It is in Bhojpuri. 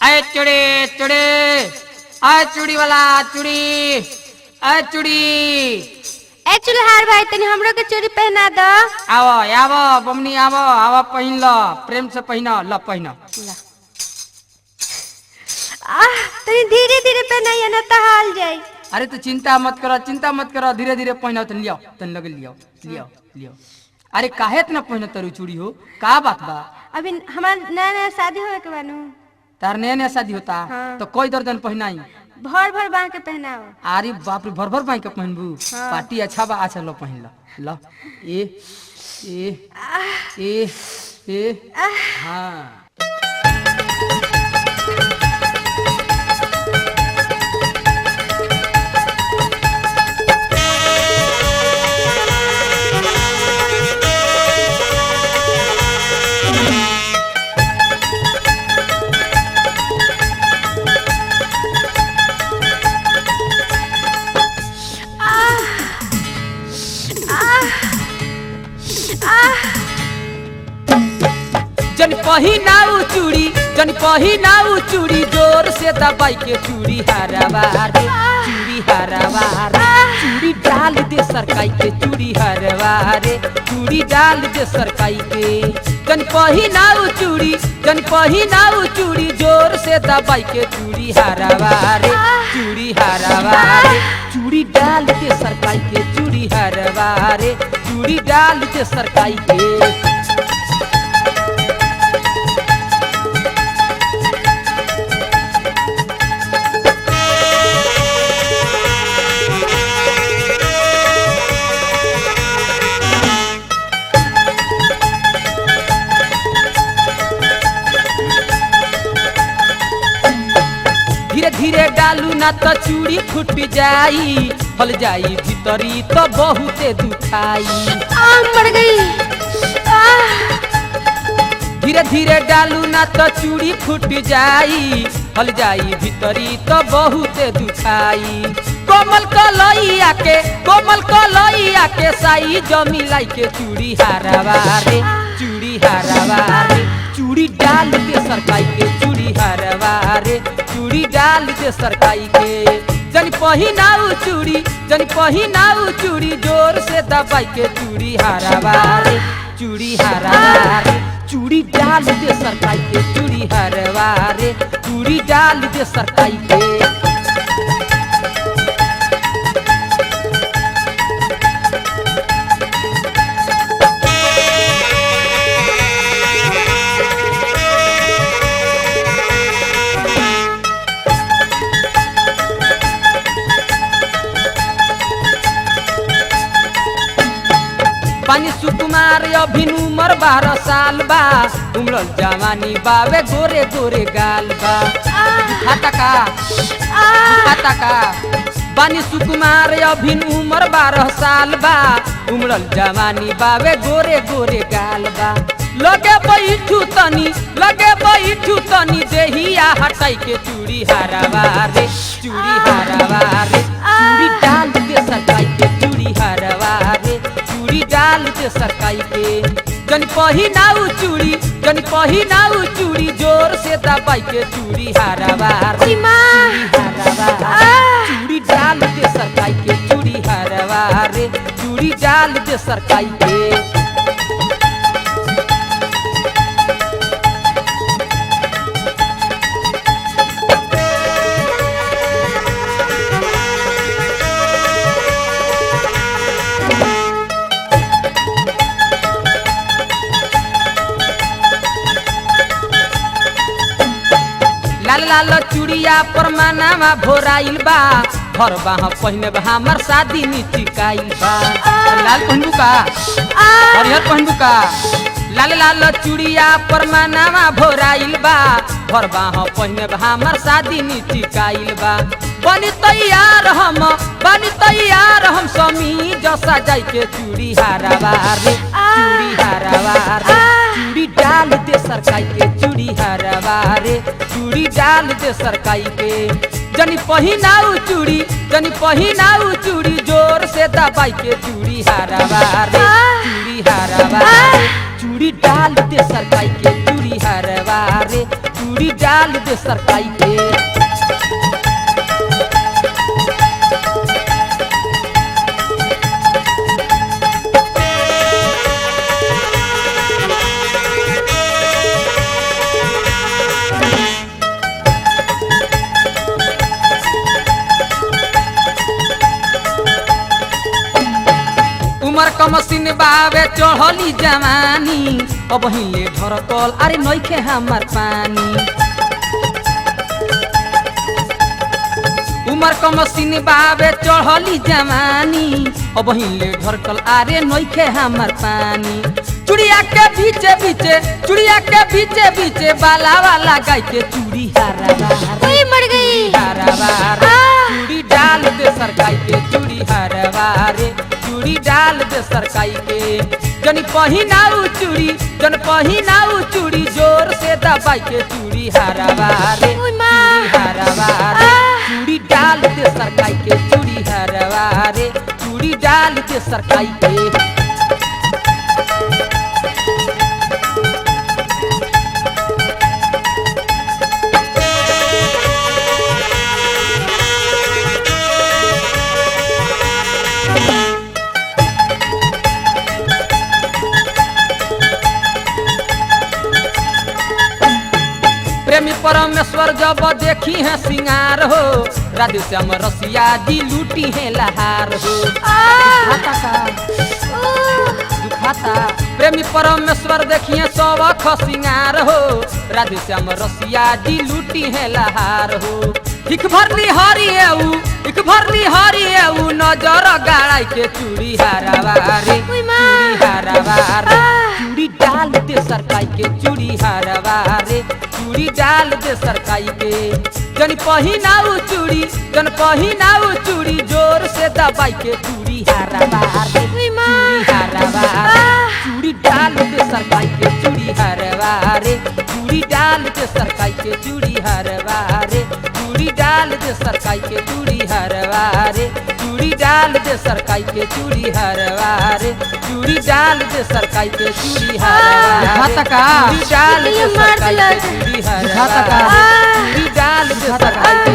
आए चूड़ी चूड़ी, आए चूड़ी वाला चूड़ी, आए चूड़ी। ए चुल्हार भाई तनी हमरो के चूड़ी पहना दो। आवो आवो बमनी आवो आवो पहन लो, प्रेम से पहनो लो पहनो। तनी धीरे धीरे पहनाइए ना तो हाल जाई। अरे तो चिंता मत करो धीरे धीरे पहनो तो लियो तन लगे लियो लियो लियो। अरे काहे इतना पहनो तरु चूड़ी हो, का बात बा? अभी हमार नया नया शादी होए के बानू। तार नया नया शादी होता हाँ। तो कोई दर्जन पहनाई? भर भर बांध के पहनाओ। अरे बाप रे भर भर बाई के पहनबू। हाँ। पार्टी अच्छा बा, अच्छा लो पहन लो ए ए ए ए हाँ। जन पहिनाऊ चूड़ी जोर से दबाई के चूड़ी हरावा रे, चूड़ी हरावा रे, चूड़ी डाल दे सरकाई के चूड़ी हरावा रे, चूड़ी डाल दे सरकाई के। जन पहिनाऊ चूड़ी जोर से दबाई के चूड़ी हरावा रे, चूड़ी हरावा रे, चूड़ी डाल दे सरकाई के चूड़ी हरावा रे, चूड़ी डाल दे सरकाई के। धीरे धीरे डालू ना तो चूड़ी फूट जाई, फल जाई भीतरी तो बहुते दुखाई। मर गई। धीरे धीरे डालू ना तो चूड़ी फूट जाई, फल जाई भीतरी तो बहुते दुखाई। कोमल कलैया के साई जमिलाई के चूड़ी हरावा रे, चूड़ी हरावा रे, चूड़ी डाल के सरकाई के चूड़ी हरावा रे, चूड़ी डाल दे सरकाई के। जन पहिनाऊ चूड़ी जोर से दबाई के चूड़ी हरावा रे, चूड़ी हरावा रे, चूड़ी डाल दे सरकाई के चूड़ी हरावा रे, चूड़ी डाल दे सरकाई के। पानी सुकुमार अभिन उमर 12 साल बा, उमरल जवानी बावे गोरे गोरे गाल बा। खाता का पानी सुकुमार अभिन उमर 12 साल बा, उमरल जवानी बावे गोरे गोरे गाल बा। लगे बैठू तनी देहिया हटाई के चूड़ी हरावा रे, चूड़ी हरावा रे, चूड़ी डाल दे सरकाई के चूड़ी हरावा रे, चूड़ी डाल दे सरकाई के। जन पहिनाऊ चूड़ी जोर से दबाई के चूड़ी हरावा रे, चूड़ी हरावा रे, चूड़ी डाल दे सरकाई के चूड़ी हरावा रे, चूड़ी डाल दे सरकाई के। लाल लाल चूड़िया पर मानावा भोराइल बा, घर बाह पहिने हमर शादी निचिकाइल बा। लाल पहनबू का हरिहर पहनबू का? लाल लाल चूड़िया पर मानावा भोराइल बा, घर बाह पहिने हमर शादी निचिकाइल बा। बनी तैयार हम समी जसा जाई के चूड़ी हरावा रे, चूड़ी हरावा रे, चूड़ी डाल दे सरकाई के चूड़ी हरावा रे, चूड़ी डाल दे सरकाई के। जनी पहिनाऊ चूड़ी जोर से दबाई के चूड़ी हरावा रे, चूड़ी हरावा रे, चूड़ी डाल दे सरकाई के चूड़ी हरावा रे, चूड़ी डाल दे सरकाई के। उमर कमसिन बावे चढ़ली जवानी अब हिले ढरकल अरे नइखे हमार पानी। उमर कमसिन बावे चढ़ली जवानी अब हिले ढरकल अरे नइखे हमार पानी। चूड़िया के बीचे बीचे चूड़िया के बीचे बीचे बाला वाला गाय के चूड़ी हरा कोई मर गई। चूड़ी डाल दे सरकाई के चूड़ी हरवा रे चूड़ी डाल दे सरकाई के। जन पहिनाऊ चूड़ी जन पहिनाऊ चूड़ी जोर से दबाई के चूड़ी हरवा रे चूड़ी हरवा रे चूड़ी डाल दे सरकाई के चूड़ी हरवा रे चूड़ी डाल दे सरकाई के। प्रेमी परमेश्वर जब देखी है सिंगार हो राधे श्याम रसिया जी लूटी है लहार हो। दुखाता प्रेमी परमेश्वर देखिए सब सिंगार हो राधे श्याम रसिया जी लूटी है लहार हो। इक भरली हरी एऊ नजर गाड़ाई के चूड़ी हरावा रे चूड़ी हरावा रे चूड़ी डाल दे सरकाई के चूड़ी हरावा रे चूड़ी डाल दे सरकाई के। जन पहिनाऊ चूड़ी जोर से दबाई के चूड़ी हरावा रे चूड़ी हरावा रे चूड़ी डाल दे सरकाई के चूड़ी हरावा रे चूड़ी डाल दे सरकाई के चूड़ी हरावा रे चूड़ी डाल दे सरकाई के चूड़ी हरवा रे चूड़ी डाल दे सरकाई के चूड़ी हरवा रे चूड़ी डाल दे सरकाई के चूड़ी हरवा रे चूड़ी डाल दे सरकाई के चूड़ी हरवा रे चूड़ी डाल दे सरकाई